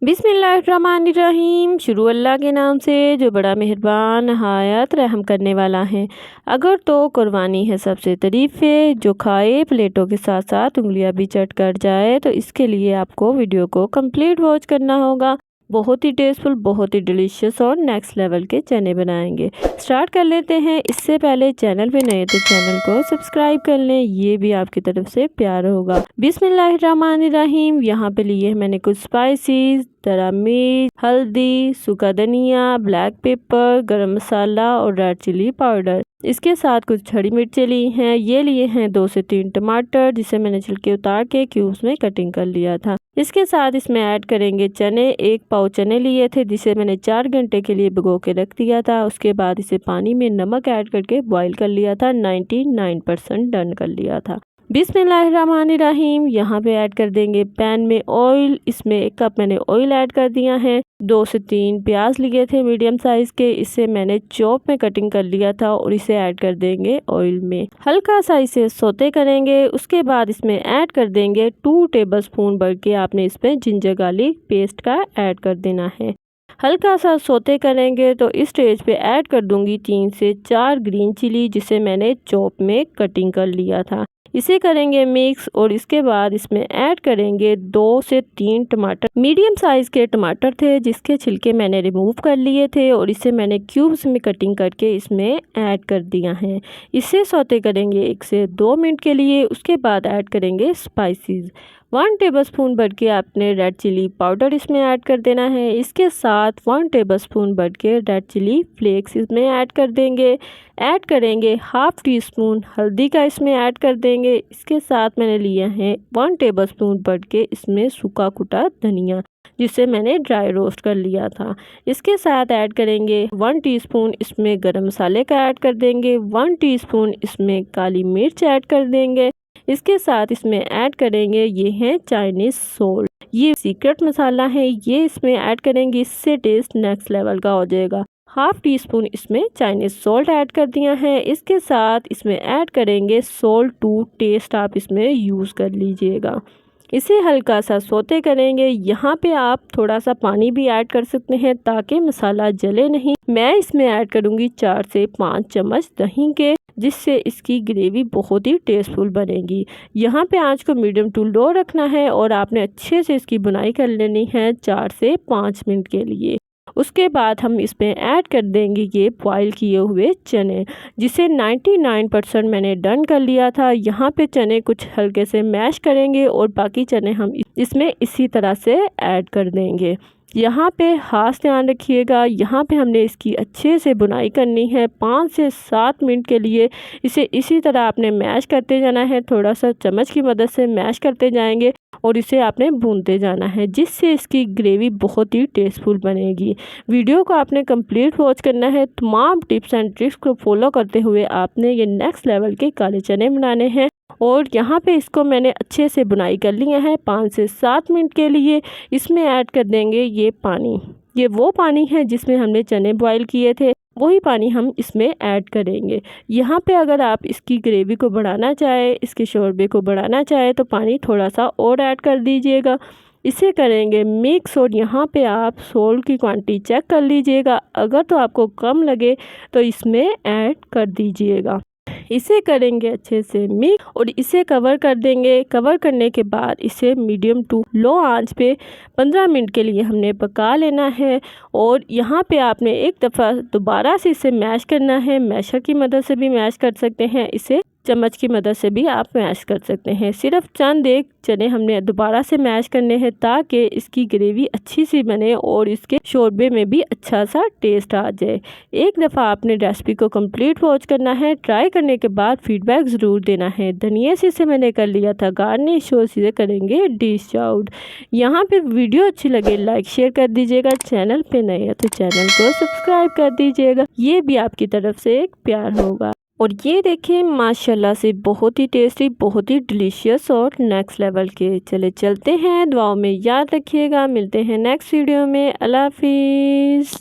बिस्मिल्लाहिर्रहमानिर्रहीम। शुरू अल्लाह के नाम से जो बड़ा मेहरबान नहायत रहम करने वाला है। अगर तो कुर्बानी है सबसे तरीफ़े, जो खाए प्लेटों के साथ साथ उंगलियां भी चट कर जाए, तो इसके लिए आपको वीडियो को कंप्लीट वॉच करना होगा। बहुत ही टेस्टफुल, बहुत ही डिलीशियस और नेक्स्ट लेवल के चने बनाएंगे। स्टार्ट कर लेते हैं। इससे पहले चैनल पे नए तो चैनल को सब्सक्राइब कर लें, ये भी आपकी तरफ से प्यार होगा। बिस्मिल्लाहिर्रहमानिर्रहीम। यहाँ पे लिए मैंने कुछ स्पाइसेस, तरा मिर्च, हल्दी, सूखा धनिया, ब्लैक पेपर, गरम मसाला और रेड चिली पाउडर। इसके साथ कुछ हरी मिर्चें ली हैं। ये लिए हैं 2 से 3 टमाटर, जिसे मैंने छिलके उतार के क्यूब्स में कटिंग कर लिया था। इसके साथ इसमें ऐड करेंगे चने। 1 पाव चने लिए थे, जिसे मैंने 4 घंटे के लिए भिगो के रख दिया था। उसके बाद इसे पानी में नमक ऐड करके बॉईल कर लिया था। 99% डन कर लिया था। बिस्मिल्लाहिर्रहमानिर्रहीम। यहाँ पे ऐड कर देंगे पैन में ऑयल। इसमें 1 कप मैंने ऑयल ऐड कर दिया है। 2 से 3 प्याज लिए थे मीडियम साइज के, इसे मैंने चॉप में कटिंग कर लिया था और इसे ऐड कर देंगे ऑयल में। हल्का सा इसे सौते करेंगे। उसके बाद इसमें ऐड कर देंगे 2 टेबलस्पून भर के आपने इसमें जिंजर गार्लिक पेस्ट का ऐड कर देना है। हल्का सा सौते करेंगे तो इस स्टेज पे ऐड कर दूंगी 3 से 4 ग्रीन चिली, जिसे मैंने चॉप में कटिंग कर लिया था। इसे करेंगे मिक्स और इसके बाद इसमें ऐड करेंगे 2 से 3 टमाटर। मीडियम साइज के टमाटर थे, जिसके छिलके मैंने रिमूव कर लिए थे और इसे मैंने क्यूब्स में कटिंग करके इसमें ऐड कर दिया है। इसे सौते करेंगे 1 से 2 मिनट के लिए। उसके बाद ऐड करेंगे स्पाइसेस। 1 टेबलस्पून भर के आपने रेड चिली पाउडर इसमें ऐड कर देना है। इसके साथ 1 टेबलस्पून भर के रेड चिली फ्लेक्स इसमें ऐड कर देंगे। ऐड करेंगे हाफ टी स्पून हल्दी का इसमें ऐड कर देंगे। इसके साथ मैंने लिया है 1 टेबलस्पून भर के इसमें सूखा कुटा धनिया, जिसे मैंने ड्राई रोस्ट कर लिया था। इसके साथ ऐड करेंगे 1 टीस्पून इसमें गरम मसाले का ऐड कर देंगे। 1 टीस्पून इसमें काली मिर्च ऐड कर देंगे। इसके साथ इसमें ऐड करेंगे ये है चाइनीज सॉल्ट, ये सीक्रेट मसाला है, ये इसमें ऐड करेंगे। इससे टेस्ट नेक्स्ट लेवल का हो जाएगा। हाफ टी स्पून इसमें चाइनीज सॉल्ट ऐड कर दिया है। इसके साथ इसमें ऐड करेंगे सॉल्ट टू टेस्ट, आप इसमें यूज़ कर लीजिएगा। इसे हल्का सा सौते करेंगे। यहाँ पे आप थोड़ा सा पानी भी ऐड कर सकते हैं ताकि मसाला जले नहीं। मैं इसमें ऐड करूँगी 4 से 5 चम्मच दही के, जिससे इसकी ग्रेवी बहुत ही टेस्टफुल बनेगी। यहाँ पे आंच को मीडियम टू लो रखना है और आपने अच्छे से इसकी बुनाई कर लेनी है 4 से 5 मिनट के लिए। उसके बाद हम इसमें ऐड कर देंगे ये बॉईल किए हुए चने, जिसे 99% मैंने डन कर लिया था। यहाँ पे चने कुछ हल्के से मैश करेंगे और बाकी चने हम इसमें इसी तरह से ऐड कर देंगे। यहाँ पे खास ध्यान रखिएगा, यहाँ पे हमने इसकी अच्छे से बुनाई करनी है 5 से 7 मिनट के लिए। इसे इसी तरह आपने मैश करते जाना है, थोड़ा सा चम्मच की मदद से मैश करते जाएंगे और इसे आपने भूनते जाना है, जिससे इसकी ग्रेवी बहुत ही टेस्टफुल बनेगी। वीडियो को आपने कंप्लीट वॉच करना है। तमाम टिप्स एंड ट्रिक्स को फॉलो करते हुए आपने ये नेक्स्ट लेवल के काले चने बनाने हैं। और यहाँ पे इसको मैंने अच्छे से बुनाई कर लिया है 5 से 7 मिनट के लिए। इसमें ऐड कर देंगे ये पानी, ये वो पानी है जिसमें हमने चने बॉईल किए थे, वही पानी हम इसमें ऐड करेंगे। यहाँ पे अगर आप इसकी ग्रेवी को बढ़ाना चाहे, इसके शोरबे को बढ़ाना चाहे, तो पानी थोड़ा सा और ऐड कर दीजिएगा। इसे करेंगे मिक्स और यहाँ पे आप सॉल्ट की क्वांटिटी चेक कर लीजिएगा। अगर तो आपको कम लगे तो इसमें ऐड कर दीजिएगा। इसे करेंगे अच्छे से मिक्स और इसे कवर कर देंगे। कवर करने के बाद इसे मीडियम टू लो आंच पे 15 मिनट के लिए हमने पका लेना है। और यहाँ पे आपने एक दफ़ा दोबारा से इसे मैश करना है। मैशर की मदद से भी मैश कर सकते हैं, इसे चम्मच की मदद से भी आप मैश कर सकते हैं। सिर्फ चंद एक चने हमने दोबारा से मैश करने हैं ताकि इसकी ग्रेवी अच्छी सी बने और इसके शोरबे में भी अच्छा सा टेस्ट आ जाए। एक दफ़ा आपने रेसिपी को कंप्लीट वॉच करना है। ट्राई करने के बाद फीडबैक ज़रूर देना है। धनिया से इसे मैंने कर लिया था गार्निश और इसे करेंगे डिश आउट। यहाँ पे वीडियो अच्छी लगे लाइक शेयर कर दीजिएगा। चैनल पे नए हैं तो चैनल को सब्सक्राइब कर दीजिएगा, ये भी आपकी तरफ से एक प्यार होगा। और ये देखें माशाल्लाह से बहुत ही टेस्टी, बहुत ही डिलीशियस और नेक्स्ट लेवल के। चले चलते हैं, दुआओं में याद रखिएगा। मिलते हैं नेक्स्ट वीडियो में। अल्लाह हाफिज़।